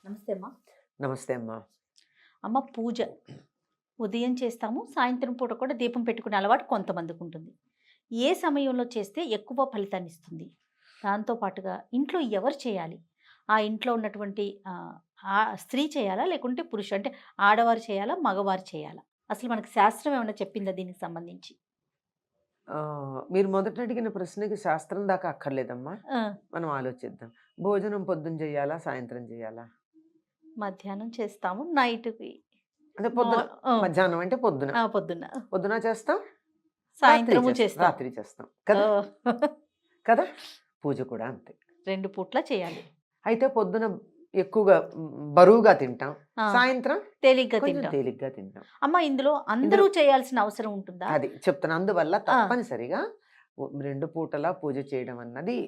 నమస్తే అమ్మా. నమస్తే అమ్మా. అమ్మ పూజ ఉదయం చేస్తాము. సాయంత్రం పూట కూడా దీపం పెట్టుకునే అలవాటు కొంతమందికి ఉంటుంది. ఏ సమయంలో చేస్తే ఎక్కువ ఫలితాన్ని ఇస్తుంది? దాంతో పాటుగా ఇంట్లో ఎవరు చేయాలి? ఆ ఇంట్లో ఉన్నటువంటి స్త్రీ చేయాలా? లేకుంటే పురుషు అంటే ఆడవారు చేయాలా? మగవారు చేయాలా? అసలు మనకు శాస్త్రం ఏమైనా చెప్పిందా దీనికి సంబంధించి? మీరు మొదట అడిగిన ప్రశ్నకి శాస్త్రం దాకా అక్కర్లేదమ్మా. ఆ! మనం ఆలోచిద్దాం. భోజనం పొద్దున చేయాలా? సాయంత్రం చేయాలా? మధ్యాహ్నం చేస్తాము. నైట్‌కి అంటే మా పొద్దున. ఆ! మధ్యాహ్నం అంటే పొద్దున. పొద్దున్న. పొద్దున చేస్తాం. సాయంత్రము చేస్తాం. రాత్రి చేస్తాం కదా! ఓహ్! కదా! పూజ కూడా అంతే. 2 పూట్ల చేయాలి. అయితే పొద్దున ఎక్కువగా బరువుగా తింటాం. ఆ! సాయంత్రం తేలిగ్గా కొంచెం తింటాం. తేలిగ్గా తింటాం. అమ్మ ఇందులో అందరూ చేయాల్సిన అవసరం ఉంటుందా? అది చెప్తున్నా. అందువల్ల ఆ! తప్పనిసరిగా 2 పూటలా పూజ చేయడం అన్నది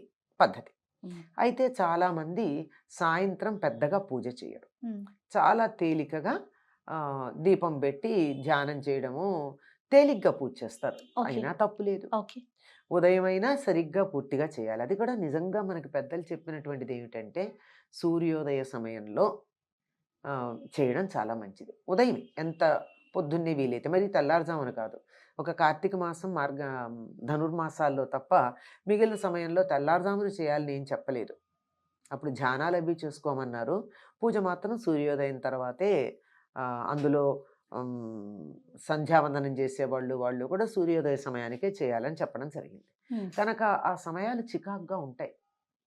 పద్ధతి. హ్మ్. అయితే చాలామంది సాయంత్రం పెద్దగా పూజ చేయరు. హ్మ్. చాలా తేలికగా దీపం పెట్టి ధ్యానం చేయడము, తేలిగ్గా పూజ చేస్తారు. ఓకే. అయినా తప్పు లేదు. ఓకే. ఉదయమైనా సరిగ్గా పూర్తిగా చేయాలి. అది కూడా నిజంగా మనకి పెద్దలు చెప్పినటువంటిది ఏమిటంటే, సూర్యోదయ సమయంలో చేయడం చాలా మంచిది. ఉదయమే ఎంత పొద్దున్నే వీలైతే, మరి తెల్లారుజామున కాదు. ఒక కార్తీక మాసం, ధనుర్మాసాల్లో తప్ప మిగిలిన సమయంలో తెల్లారుజామున చేయాలని ఏం చెప్పలేదు. అప్పుడు ధ్యానాలవి చేసుకోమన్నారు. పూజ మాత్రం సూర్యోదయం తర్వాతే. అందులో హ్మ్, సంధ్యావందనం చేసేవాళ్ళు, వాళ్ళు కూడా సూర్యోదయ సమయానికే చేయాలని చెప్పడం జరిగింది. హ్మ్. కనుక ఆ సమయాలు చికాకుగా ఉంటాయి.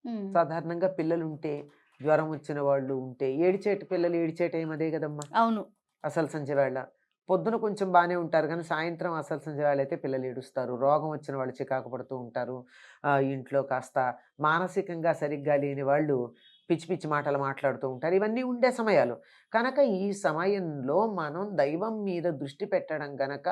హ్మ్. సాధారణంగా పిల్లలుంటే, జ్వరం వచ్చిన వాళ్ళు ఉంటే, పిల్లలు ఏడిచే టైం అదే గదమ్మా! అవును. అసలు సంధ్య వేళ. పొద్దున కొంచెం బానే ఉంటారు గానీ, సాయంత్రం అసలు సంధ్య వేళ అయితే పిల్లలు ఏడుస్తారు. రోగం వచ్చిన వాళ్ళు చికాకు పడుతూ ఉంటారు. ఇంట్లో కాస్త మానసికంగా సరిగ్గా లేని వాళ్ళు పిచ్చి పిచ్చి మాటలు మాట్లాడుతూ ఉంటారు. ఇవన్నీ ఉండే సమయాలు. కనుక ఈ సమయంలో మనం దైవం మీద దృష్టి పెట్టడం గనక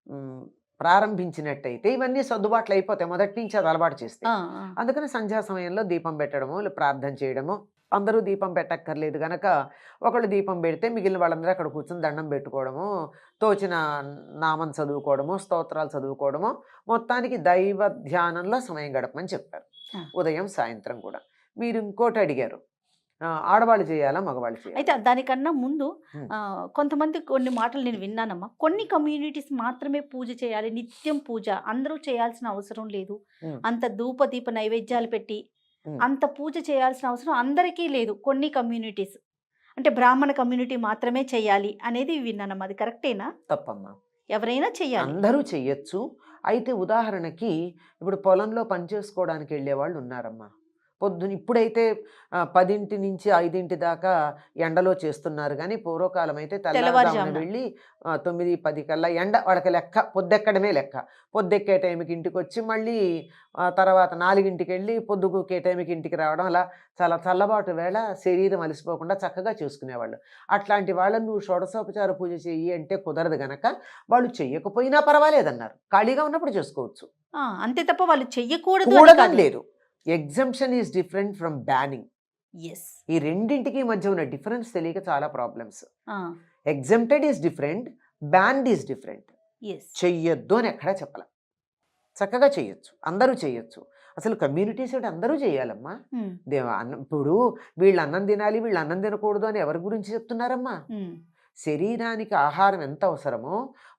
హ్మ్, ప్రారంభించినట్టయితే ఇవన్నీ సర్దుబాట్లు అయిపోతాయి. మొదటి నుంచి అది అలవాటు చేస్తే. ఆ! ఆ! అందుకని సంధ్యా సమయంలో దీపం పెట్టడమో, ప్రార్థన చేయడమో, అందరూ దీపం పెట్టక్కర్లేదు గనక ఒకళ్ళు దీపం పెడితే మిగిలిన వాళ్ళందరూ అక్కడ కూర్చొని దండం పెట్టుకోవడము, తోచిన నామం చదువుకోవడమో, స్తోత్రాలు చదువుకోవడమో, మొత్తానికి దైవ ధ్యానంలో సమయం గడపమని చెప్పారు. ఆ! ఉదయం, సాయంత్రం కూడా. మీరు ఇంకోటి అడిగారు. ఆడవాళ్ళు చేయాలా? మగవాళ్ళు చేయాలా? అయితే దానికన్నా ముందు హ్మ్. కొంతమంది కొన్ని మాటలు నేను విన్నానమ్మా. కొన్ని కమ్యూనిటీస్ మాత్రమే పూజ చేయాలి. నిత్యం పూజ. అందరూ చేయాల్సిన అవసరం లేదు. హ్మ్. అంత ధూప, దీప నైవేద్యాలు పెట్టి హ్మ్. అంత పూజ చేయాల్సిన అవసరం అందరికీ లేదు. కొన్ని కమ్యూనిటీస్. అంటే బ్రాహ్మణ కమ్యూనిటీ మాత్రమే చేయాలి అనేది విన్నానమ్మా. అది కరెక్టేనా? తప్పమ్మా. ఎవరైనా చెయ్యాలి. అందరూ చెయ్యొచ్చు. అయితే ఉదాహరణకి ఇప్పుడు పొలంలో పని చేసుకోవడానికి వెళ్ళేవాళ్ళు ఉన్నారమ్మా. పొద్దున ఇప్పుడైతే 10 నుంచి 5 దాకా ఎండలో చేస్తున్నారు గానీ, పూర్వకాలం అయితే తెల్లారుజామున తెల్లవారుజామున. వెళ్ళి 9, 10 కల్లా ఎండ వాళ్ళకి లెక్క. పొద్దెక్కడమే లెక్క. పొద్దెక్కే టైంకి ఇంటికొచ్చి మళ్ళీ తర్వాత 4కెళ్ళి పొద్దుగూకే టైంకి ఇంటికి రావడం. అలా చాలా చల్లబాటు వేళ శరీరం అలసిపోకుండా చక్కగా చూసుకునేవాళ్ళు. అట్లాంటి వాళ్ళని నువ్వు షోడశోపచార పూజ చెయ్యి అంటే కుదరదు గనక, వాళ్ళు చెయ్యకపోయినా పర్వాలేదన్నారు. ఖాళీగా ఉన్నప్పుడు చేసుకోవచ్చు. అంతే తప్ప వాళ్ళు చెయ్యకూడదు అని కూడదని కాదు. లేదు. Exemption is different from banning. Yes. ఈ రెండింటికి మధ్య ఉన్న డిఫరెన్స్ తెలియక చాలా ప్రాబ్లమ్స్. ఆ! Exempted is different. Banned is different. Yes. చెయ్యొద్దు అని ఎక్కడా చెప్పల. చక్కగా చేయొచ్చు. అందరూ చేయొచ్చు. అసలు కమ్యూనిటీస్ అంటే అందరూ చేయాలమ్మా. హ్మ్. ఇప్పుడు వీళ్ళు అన్నం తినాలి, వీళ్ళు అన్నం తినకూడదు అని ఎవరి గురించి చెప్తున్నారమ్మా? హ్మ్. శరీరానికి ఆహారం ఎంత అవసరమో,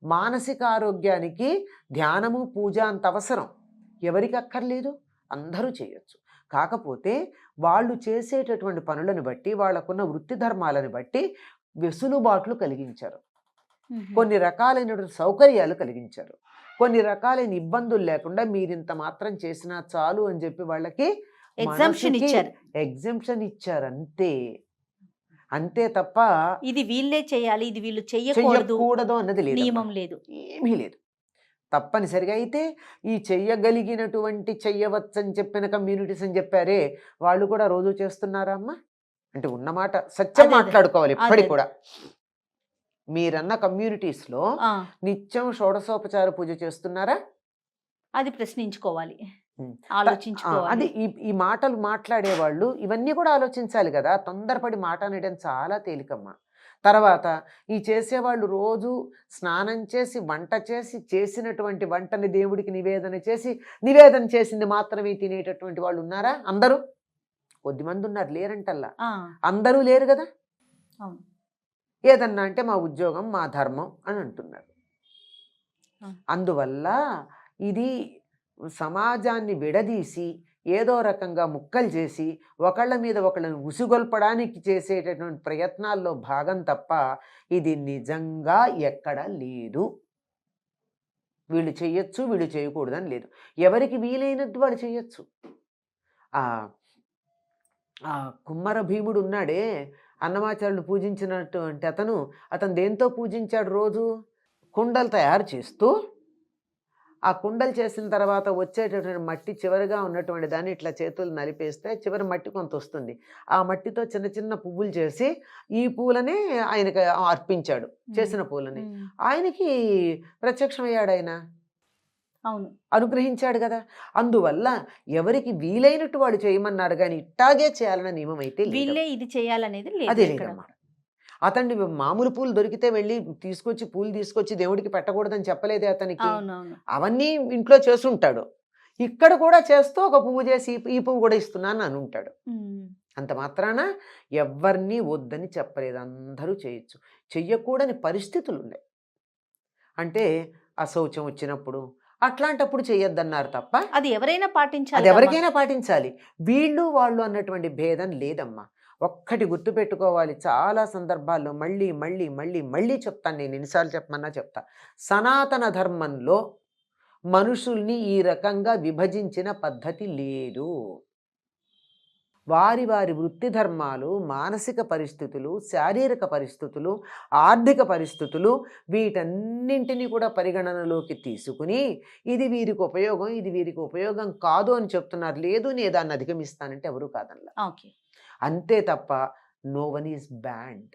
మానసిక ఆరోగ్యానికి ధ్యానము, పూజ అంత అవసరం. ఎవరికి అక్కర్లేదు? అందరూ చేయొచ్చు. కాకపోతే వాళ్ళు చేసేటటువంటి పనులను బట్టి, వాళ్ళకున్న వృత్తి ధర్మాలను బట్టి వెసులుబాట్లు కలిగించారు. హుహు. కొన్ని రకాలైనటువంటి సౌకర్యాలు కలిగించారు. కొన్ని రకాలైన ఇబ్బందులు లేకుండా మీరింత మాత్రం చేసినా చాలు అని చెప్పి వాళ్ళకి ఎగ్జంప్షన్ మనసుకి ఇచ్చారు. ఎగ్జంప్షన్ ఇచ్చారు అంతే. అంతే తప్ప ఇది వీళ్ళే చేయాలి. ఇది వీళ్ళు చెయ్యకూడదు. చెయ్యకూడదు అన్నది లేదమ్మా. నియమం లేదు. ఏమీ లేదు. తప్పనిసరిగా అయితే ఈ చెయ్యగలిగినటువంటి చెయ్యవచ్చని చెప్పిన కమ్యూనిటీస్ అని చెప్పారే, వాళ్ళు కూడా రోజు చేస్తున్నారా అమ్మా? అంటే ఉన్నమాట సత్యం అదే. మాట్లాడుకోవాలి అదే. ఎప్పటికి కూడా. మీరన్న కమ్యూనిటీస్‌లో ఆ! నిత్యం షోడశోపచార పూజ చేస్తున్నారా? అది ప్రశ్నించుకోవాలి. హ్మ్. ఆలోచించుకోవాలి. అది ఈ ఈ మాటలు మాట్లాడేవాళ్ళు ఇవన్నీ కూడా ఆలోచించాలి గదా! తొందరపడి మాట అనడం చాలా తేలికమ్మా. తర్వాత ఈ చేసేవాళ్ళు రోజు స్నానం చేసి, వంట చేసి, చేసినటువంటి వంటని దేవుడికి నివేదన చేసి, నివేదన చేసింది మాత్రమే తినేటటువంటి వాళ్ళు ఉన్నారా అందరూ? కొద్ది మంది ఉన్నారు, లేరంటల్లా. ఆ, అందరూ లేరు కదా. అవును. ఏదన్నా అంటే మా ఉద్యోగం, మా ధర్మం అని అంటున్నారు. ఆ. అందువల్ల ఇది సమాజాన్ని విడదీసి ఏదో రకంగా ముక్కలు చేసి ఒకళ్ళ మీద ఒకళ్ళని ఉసిగొల్పడానికి చేసేటటువంటి ప్రయత్నాల్లో భాగం తప్ప ఇది నిజంగా ఎక్కడ లేదు. వీళ్ళు చెయ్యొచ్చు, వీళ్ళు చేయకూడదని లేదు. ఎవరికి వీలైనట్టు వాళ్ళు చెయ్యొచ్చు. ఆ ఆ కుమ్మర భీముడు ఉన్నాడే, అన్నమాచార్యులు పూజించినటువంటి అతను దేంతో పూజించాడు? రోజు కుండలు తయారు చేస్తూ, ఆ కుండలు చేసిన తర్వాత వచ్చేటటువంటి మట్టి చివరిగా ఉన్నటువంటి దాన్ని ఇట్లా చేతులు నలిపేస్తే చివరి మట్టి కొంత వస్తుంది. ఆ మట్టితో చిన్న చిన్న పువ్వులు చేసి ఈ పూలని ఆయనకి అర్పించాడు, చేసిన పూలని. ఆయనకి ప్రత్యక్షమయ్యాడు ఆయన, అవును, అనుగ్రహించాడు కదా. అందువల్ల ఎవరికి వీలైనట్టు వాళ్ళు చేయమన్నారు, కానీ ఇట్టాగే చేయాలన్న నియమం అయితే లేదు. వీళ్ళే ఇది చేయాలనేది లేదు అదే ఎక్కడ. లేదమ్మా. అతన్ని మామూలు పూలు దొరికితే వెళ్ళి పూలు తీసుకొచ్చి దేవుడికి పెట్టకూడదని చెప్పలేదే అతనికి. అవునవును. అవన్నీ ఇంట్లో చేస్తుంటాడు. ఇక్కడ కూడా చేస్తూ ఒక పువ్వు చేసి ఈ పువ్వు కూడా ఇస్తున్నాను అని ఉంటాడు. అంత మాత్రాన ఎవరిని వద్దని చెప్పలేదు, అందరూ చేయొచ్చు. చెయ్యకూడని పరిస్థితులు ఉన్నాయి. అంటే అశౌచం వచ్చినప్పుడు అట్లాంటప్పుడు చెయ్యొద్దన్నారు తప్ప అది ఎవరైనా పాటించాలి, అది ఎవరికైనా పాటించాలి. వీళ్ళు వాళ్ళు అన్నటువంటి భేదం లేదమ్మా. ఒక్కటి గుర్తుపెట్టుకోవాలి, చాలా సందర్భాల్లో మళ్ళీ మళ్ళీ మళ్ళీ మళ్ళీ చెప్తాను, నేను ఎన్నిసార్లు చెప్పమన్నా చెప్తా. సనాతన ధర్మంలో మనుషుల్ని ఈ రకంగా విభజించిన పద్ధతి లేదు. వారి వారి వృత్తి ధర్మాలు, మానసిక పరిస్థితులు, శారీరక పరిస్థితులు, ఆర్థిక పరిస్థితులు వీటన్నింటినీ కూడా పరిగణనలోకి తీసుకుని ఇది వీరికి ఉపయోగం, ఇది వీరికి ఉపయోగం కాదు అని చెప్తున్నారు. లేదు నేను దాన్ని అధిగమిస్తానంటే ఎవరు కాదనలా. ఓకే, అంతే తప్ప నో వన్ ఈజ్ బ్యాండ్.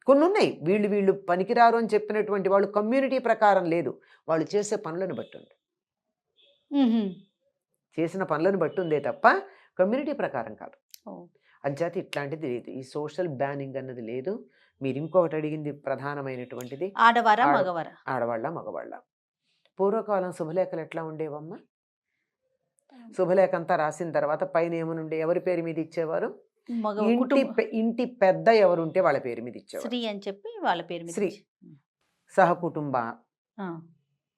కొన్ని ఉన్నాయి, వీళ్ళు పనికిరారు అని చెప్పినటువంటి వాళ్ళు కమ్యూనిటీ ప్రకారం లేదు, వాళ్ళు చేసే పనులను బట్టి ఉంది, చేసిన పనులను బట్టి ఉందే తప్ప కమ్యూనిటీ ప్రకారం కాదు. అంచేత ఇట్లాంటిది లేదు, ఈ సోషల్ బ్యానింగ్ అన్నది లేదు. మీరు ఇంకొకటి అడిగింది ప్రధానమైనటువంటిది, ఆడవారా మగవారా? ఆడవాళ్ళ మగవాళ్ళ. పూర్వకాలం శుభలేఖలు ఎట్లా ఉండేవమ్మా? శుభలేఖ అంతా రాసిన తర్వాత పైన ఏమనుండే, ఎవరి పేరు మీద ఇచ్చేవారు? ఇంటి పెద్ద ఎవరుంటే వాళ్ళ పేరు మీద ఇచ్చేవారు, శ్రీ అని చెప్పి వాళ్ళ పేరు మీద. శ్రీ సహకుటుంబ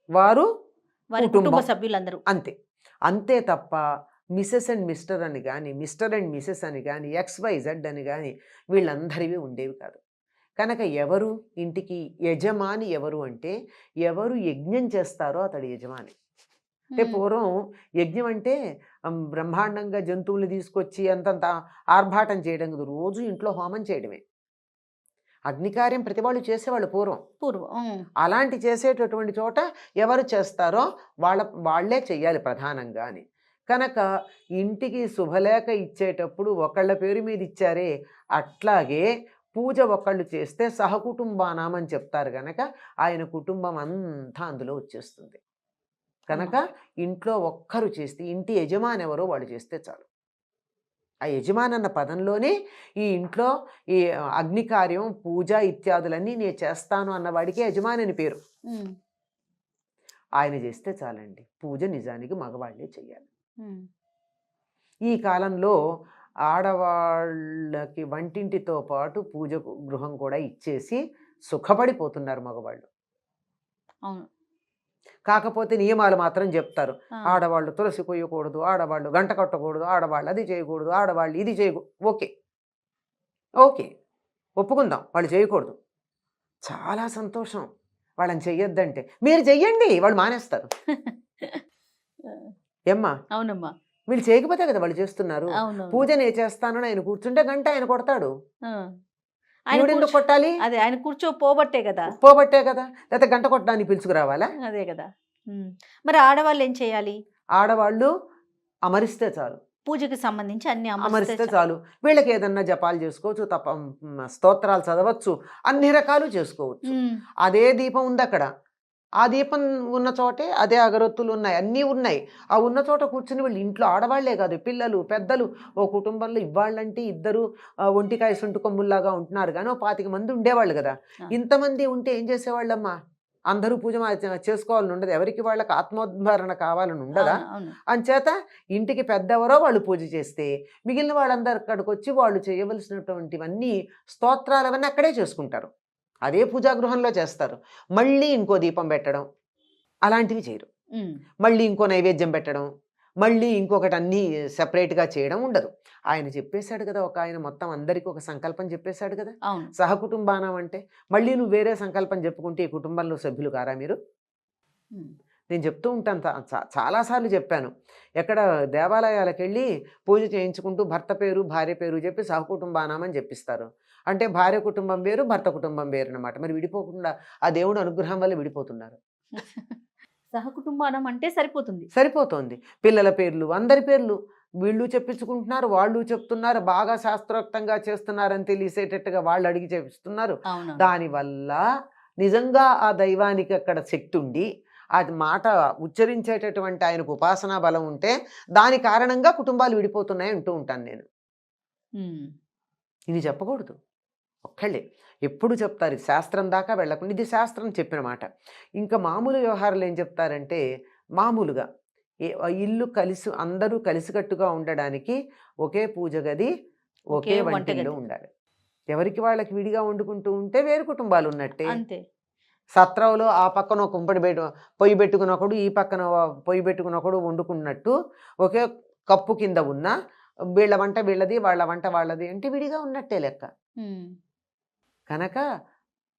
వారు, కుటుంబ సభ్యులందరూ, అంతే. అంతే తప్ప మిసెస్ అండ్ మిస్టర్ అని కానీ, మిస్టర్ అండ్ మిసెస్ అని కానీ, XYZ అని కానీ వీళ్ళందరివి ఉండేవి కాదు. కనుక ఎవరు ఇంటికి యజమాని ఎవరు అంటే, ఎవరు యజ్ఞం చేస్తారో అతడు యజమాని. అంటే పూర్వం యజ్ఞం అంటే బ్రహ్మాండంగా జంతువులు తీసుకొచ్చి అంతంత ఆర్భాటం చేయడం కాదు, రోజు ఇంట్లో హోమం చేయడమే. అగ్నికార్యం ప్రతి వాళ్ళు చేసేవాళ్ళు పూర్వం. అలాంటి చేసేటటువంటి చోట ఎవరు చేస్తారో వాళ్ళే చెయ్యాలి ప్రధానంగా అని. కనుక ఇంటికి శుభలేఖ ఇచ్చేటప్పుడు ఒకళ్ళ పేరు మీద ఇచ్చారే, అట్లాగే పూజ ఒకళ్ళు చేస్తే సహకుటుంబానాం అని చెప్తారు. కనుక ఆయన కుటుంబం అంతా అందులో వచ్చేస్తుంది. కనుక ఇంట్లో ఒక్కరు చేస్తే, ఇంటి యజమాని ఎవరో వాళ్ళు చేస్తే చాలు. ఆ యజమాని అన్న పదంలోనే ఈ ఇంట్లో ఈ అగ్నికార్యం, పూజ ఇత్యాదులన్నీ నేను చేస్తాను అన్నవాడికి యజమాని అని పేరు. ఆయన చేస్తే చాలండి. పూజ నిజానికి మగవాళ్ళే చెయ్యాలి. ఈ కాలంలో ఆడవాళ్ళకి వంటింటితో పాటు పూజ గృహం కూడా ఇచ్చేసి సుఖపడిపోతున్నారు మగవాళ్ళు. కాకపోతే నియమాలు మాత్రం చెప్తారు. ఆడవాళ్ళు తులసి కొయ్యకూడదు, ఆడవాళ్ళు గంట కట్టకూడదు, ఆడవాళ్ళు అది చేయకూడదు, ఆడవాళ్ళు ఇది చేయకూడదు. ఓకే ఒప్పుకుందాం, వాళ్ళు చేయకూడదు. చాలా సంతోషం వాళ్ళని చెయ్యొద్దంటే. మీరు చెయ్యండి, వాళ్ళు మానేస్తారు. ఏమ్మా? అవునమ్మా. వీళ్ళు చేయకపోతే కదా వాళ్ళు చేస్తున్నారు. పూజ నేను చేస్తానని ఆయన కూర్చుంటే గంట ఆయన కొడతాడు. ఎందుకు కొట్టాలి? అదే ఆయన పోబట్టే కదా. లేకపోతే గంట కొట్టడానికి పిలుచుకురావాలా? అదే కదా. మరి ఆడవాళ్ళు ఏం చేయాలి? ఆడవాళ్ళు అమరిస్తే చాలు, పూజకి సంబంధించి అన్ని అమరిస్తే చాలు. వీళ్ళకి ఏదన్నా జపాలు చేసుకోవచ్చు, స్తోత్రాలు చదవచ్చు, అన్ని రకాలు చేసుకోవచ్చు. అదే దీపం ఉంది అక్కడ, ఆ దీపం ఉన్న చోటే అదే అగరొత్తులు ఉన్నాయి, అన్నీ ఉన్నాయి. ఆ ఉన్న చోట కూర్చుని వీళ్ళు ఇంట్లో ఆడవాళ్లే కాదు, పిల్లలు పెద్దలు, ఓ కుటుంబంలో ఇవ్వాళ్ళంటే ఇద్దరు ఒంటికాయ సొంటు కొమ్ముల్లాగా ఉంటున్నారు, కానీ 25 మంది ఉండేవాళ్ళు కదా. ఇంతమంది ఉంటే ఏం చేసేవాళ్ళమ్మా? అందరూ పూజ చేసుకోవాలని ఉండదు, ఎవరికి వాళ్ళకి ఆత్మోద్ధారణ కావాలని ఉండదా? అవును, అవును. అంచేత ఇంటికి పెద్దెవరో వాళ్ళు పూజ చేస్తే మిగిలిన వాళ్ళందరూ అక్కడికి వచ్చి వాళ్ళు చేయవలసినటువంటివన్నీ స్తోత్రాలు అవన్నీ అక్కడే చేసుకుంటారు, అదే పూజాగృహంలో చేస్తారు. మళ్ళీ ఇంకో దీపం పెట్టడం అలాంటివి చేయరు. ఉమ్, మళ్ళీ ఇంకో నైవేద్యం పెట్టడం, మళ్ళీ ఇంకొకటి అన్నీ సెపరేట్గా చేయడం ఉండదు. ఆయన చెప్పేశాడు కదా, ఒక ఆయన మొత్తం అందరికీ ఒక సంకల్పం చెప్పేశాడు కదా, అవును. సహకుటుంబానం అంటే. మళ్ళీ నువ్వు వేరే సంకల్పం చెప్పుకుంటే ఈ కుటుంబంలో సభ్యులు కారా మీరు? ఉమ్, నేను చెప్తూ ఉంటాను, చాలాసార్లు చెప్పాను. ఎక్కడ దేవాలయాలకు వెళ్ళి పూజ చేయించుకుంటూ భర్త పేరు భార్య పేరు చెప్పి సహకుటుంబానం అని చెప్పిస్తారు. అంటే భార్య కుటుంబం వేరు, భర్త కుటుంబం వేరు అనమాట. మరి విడిపోకుండా ఆ దేవుడు అనుగ్రహం వల్ల విడిపోతున్నారు. సహకుటుంబానం అంటే సరిపోతుంది. సరిపోతోంది. పిల్లల పేర్లు, అందరి పేర్లు వీళ్ళు చెప్పించుకుంటున్నారు, వాళ్ళు చెప్తున్నారు, బాగా శాస్త్రోక్తంగా చేస్తున్నారని తెలిసేటట్టుగా వాళ్ళు అడిగి చేపిస్తున్నారు. అవును. దానివల్ల నిజంగా ఆ దైవానికి అక్కడ శక్తి ఉండి అది మాట ఉచ్చరించేటటువంటి ఆయనకు ఉపాసనా బలం ఉంటే దాని కారణంగా కుటుంబాలు విడిపోతున్నాయి అంటూ ఉంటాను నేను. ఇది చెప్పకూడదు, ఒక్కళ్ళే ఎప్పుడు చెప్తారు, ఇది శాస్త్రం దాకా వెళ్ళకుండా, ఇది శాస్త్రం చెప్పిన మాట. ఇంకా మామూలు వ్యవహారాలు ఏం చెప్తారంటే, మామూలుగా ఇల్లు అందరూ కలిసికట్టుగా ఉండడానికి ఒకే పూజ గది, ఒకే వంటిల్లు ఉండాలి. ఎవరికి వాళ్ళకి విడిగా వండుకుంటూ ఉంటే వేరు కుటుంబాలు ఉన్నట్టే. అంతే. సత్రంలో ఆ పక్కన ఒక పొయ్యి పెట్టుకున్నప్పుడు ఈ పక్కన పొయ్యి పెట్టుకున్నప్పుడు వండుకున్నట్టు ఒకే కప్పు కింద ఉన్న వీళ్ళ వంట వీళ్ళది, వాళ్ళ వంట వాళ్ళది అంటే విడిగా ఉన్నట్టే లెక్క. కనుక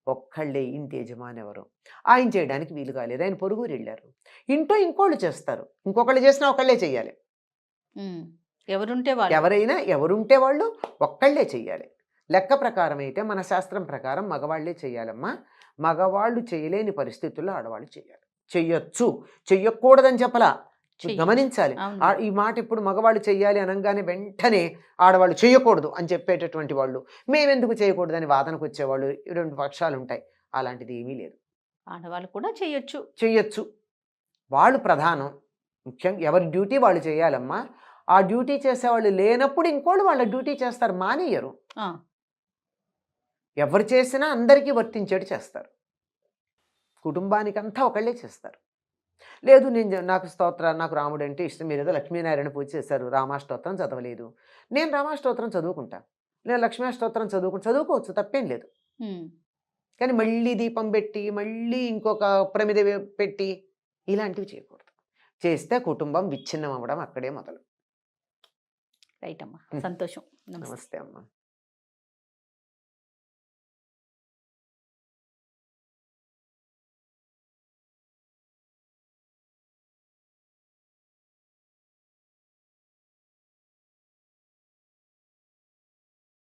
ఒక్కళ్ళే ఇంటి యజమాని ఎవరు, ఆయన చేయడానికి వీలు కాలేదు, ఆయన పొరుగురు వెళ్ళారు, ఇంట్లో ఇంకోళ్ళు చేస్తారు, ఇంకొకళ్ళు చేసినా ఒకళ్ళే చెయ్యాలి. ఎవరుంటే వాళ్ళు ఒక్కళ్ళే చెయ్యాలి. లెక్క ప్రకారం అయితే మన శాస్త్రం ప్రకారం మగవాళ్లే చెయ్యాలమ్మా. మగవాళ్ళు చేయలేని పరిస్థితుల్లో ఆడవాళ్ళు చెయ్యాలి. చెయ్యొచ్చు, చెయ్యకూడదని చెప్పలా, గమనించాలి. ఈ మాట ఇప్పుడు మగవాళ్ళు చెయ్యాలి అనగానే వెంటనే ఆడవాళ్ళు చేయకూడదు అని చెప్పేటటువంటి వాళ్ళు, మేమెందుకు చేయకూడదని వాదనకు వచ్చేవాళ్ళు రెండు పక్షాలు ఉంటాయి. అలాంటిది ఏమీ లేదు, ఆడవాళ్ళు కూడా చెయ్యొచ్చు. వాళ్ళు ప్రధానం, ముఖ్యంగా ఎవరి డ్యూటీ వాళ్ళు చేయాలమ్మా. ఆ డ్యూటీ చేసేవాళ్ళు లేనప్పుడు ఇంకోళ్ళు వాళ్ళ డ్యూటీ చేస్తారు, మానేయరు. ఎవరు చేసినా అందరికీ వర్తించేటి చేస్తారు, కుటుంబానికంతా ఒకళ్ళే చేస్తారు. లేదు నాకు రాముడు అంటే ఇష్టం, మీరు ఏదో లక్ష్మీనారాయణ పూజ చేశారు, రామాష్టోత్రం చదవలేదు, నేను రామాష్టోత్రం చదువుకుంటా, నేను లక్ష్మీష్టోత్రం చదువుకోవచ్చు, తప్పేం లేదు. కానీ మళ్ళీ దీపం పెట్టి మళ్ళీ ఇంకొక ప్రమిద పెట్టి ఇలాంటివి చేయకూడదు. చేస్తే కుటుంబం విచ్ఛిన్నం అవ్వడం అక్కడే మొదలు. రైట్ అమ్మా, సంతోషం. నమస్తే అమ్మా.